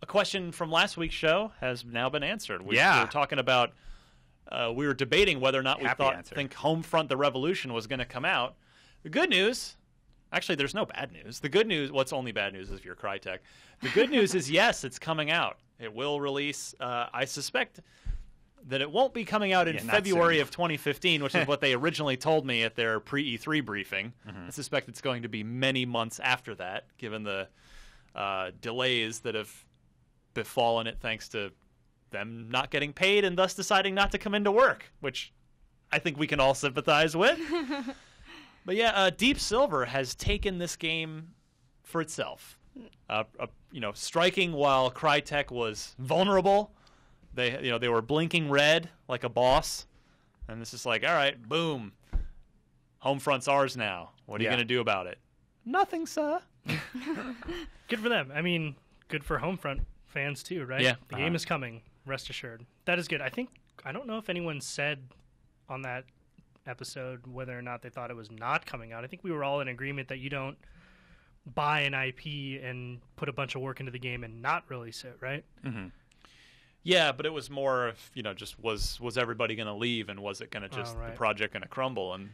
a question from last week's show has now been answered. We were talking about, we were debating whether or not we think Homefront: The Revolution was going to come out. The good news, actually, there's no bad news. The good news, what's only bad news is if you're Crytek. The good news is, yes, it's coming out. It will release. I suspect that it won't be coming out in February of 2015, which is what they originally told me at their pre-E3 briefing. I suspect it's going to be many months after that, given the delays that have befallen it thanks to them not getting paid and thus deciding not to come into work, which I think we can all sympathize with. But yeah, Deep Silver has taken this game for itself. Striking while Crytek was vulnerable. They were blinking red like a boss, and this is like, all right, boom, Homefront's ours now. What are you going to do about it? Nothing, sir. Good for them. I mean, good for Homefront fans too, right? Yeah. The game is coming, rest assured. That is good. I don't know if anyone said on that episode whether or not they thought it was not coming out. I think we were all in agreement that you don't buy an IP and put a bunch of work into the game and not release it, right? Mm-hmm. Yeah, but it was more of, just was everybody going to leave, and was it going to the project going to crumble? And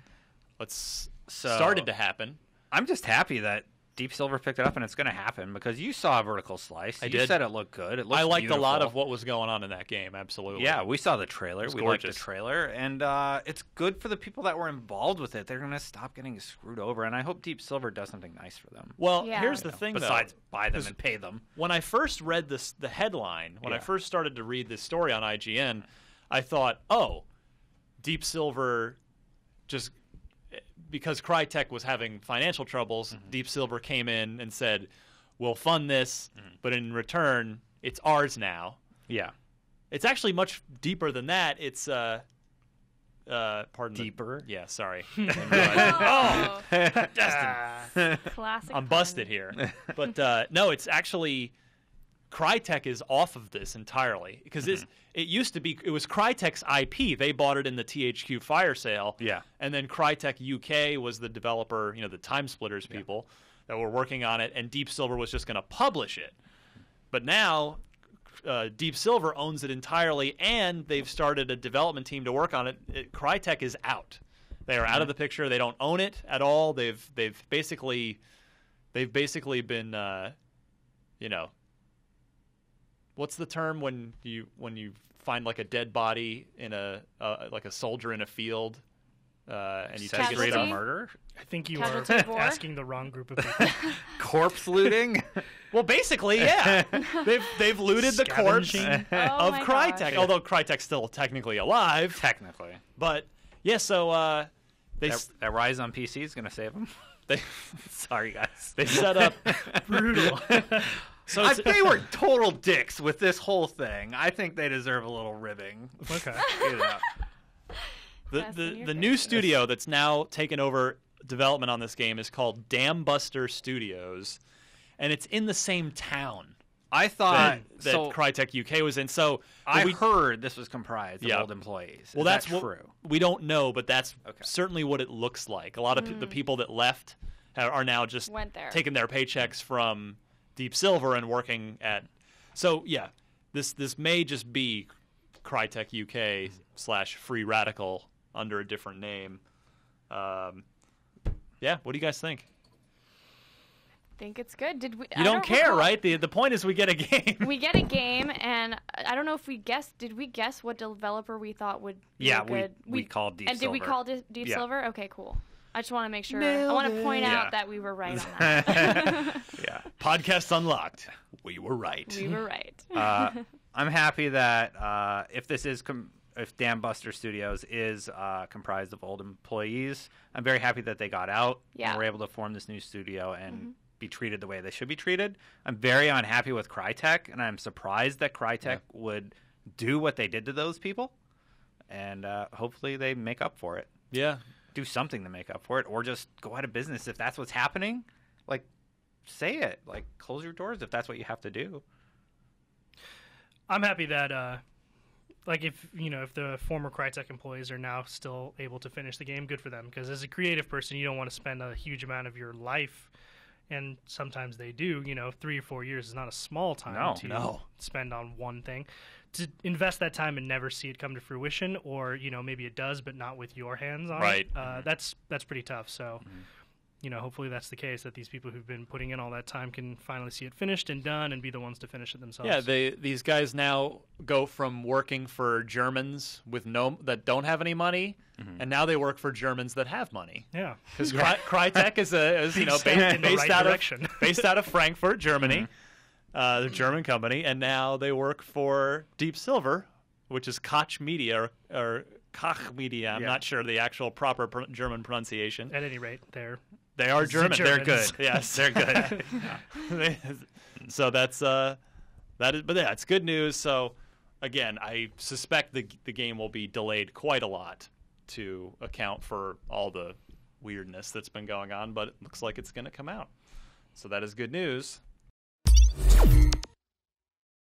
started to happen. I'm just happy that Deep Silver picked it up, and it's going to happen, because you saw a vertical slice. You said it looked good. It looked I liked beautiful. a lot of what was going on in that game, absolutely. Yeah, we saw the trailer. We liked the trailer, and it's good for the people that were involved with it. They're going to stop getting screwed over, and I hope Deep Silver does something nice for them. Well, here's the thing, besides buy them and pay them. When I first read the headline, when I first started to read this story on IGN, I thought, Deep Silver just... Because Crytek was having financial troubles, Deep Silver came in and said, we'll fund this, but in return, it's ours now. Yeah. It's actually much deeper than that. It's, deeper? Yeah, sorry. Destin. Classic. I'm busted here. But, no, it's actually... Crytek is off of this entirely, because it used to be, it was Crytek's IP. They bought it in the THQ fire sale. Yeah. And then Crytek UK was the developer, the Time Splitters people that were working on it, and Deep Silver was just going to publish it. But now Deep Silver owns it entirely, and they've started a development team to work on it. Crytek is out. They are out of the picture. They don't own it at all. They've basically been what's the term when you find like a dead body in like a soldier in a field, and you take it to murder? I think you are asking the wrong group of people. Corpse looting? Well, basically, yeah. They've looted the corpse of Crytek, although Crytek's still technically alive. Technically, but yeah. So that Rise on PC is going to save them. Sorry, guys. They set up brutal. So they were total dicks with this whole thing. I think they deserve a little ribbing. Okay. The new studio that's now taken over development on this game is called Dam Buster Studios, and it's in the same town. I thought that Crytek UK was in. So I heard this was comprised of old employees. Well, that's true. We don't know, but that's certainly what it looks like. A lot of the people that left are now just taking their paychecks from Deep Silver and working at. So yeah, this may just be Crytek UK / Free Radical under a different name. Yeah, what do you guys think? I think it's good. You don't care, right? The point is we get a game. We get a game, and I don't know if we guessed. Did we guess what developer we thought would be good? We called Deep Silver. And did we call Deep Silver? Okay, cool. I just want to make sure. I want to point out that we were right on that. Yeah. Podcast unlocked. We were right. We were right. I'm happy that if Dam Buster Studios is comprised of old employees, I'm very happy that they got out and were able to form this new studio and be treated the way they should be treated. I'm very unhappy with Crytek, and I'm surprised that Crytek would do what they did to those people, and hopefully they make up for it. Yeah. Do something to make up for it, or just go out of business if that's what's happening. Like, say it. Like, close your doors if that's what you have to do. I'm happy that, if the former Crytek employees are now still able to finish the game, good for them. Because as a creative person, you don't want to spend a huge amount of your life and sometimes they do. 3 or 4 years is not a small time to spend on one thing. To invest that time and never see it come to fruition, or maybe it does, but not with your hands on it. That's pretty tough. So, hopefully that's the case, that these people who've been putting in all that time can finally see it finished and done and be the ones to finish it themselves. Yeah, these guys now go from working for Germans that don't have any money, and now they work for Germans that have money. Yeah, because Crytek is based out of Frankfurt, Germany. The German company, and now they work for Deep Silver, which is Koch Media or Koch Media. I'm not sure the actual proper German pronunciation. At any rate, they are German. They're good. Yes, they're good. So that's it's good news. So again, I suspect the game will be delayed quite a lot to account for all the weirdness that's been going on, but it looks like it's going to come out. So that is good news.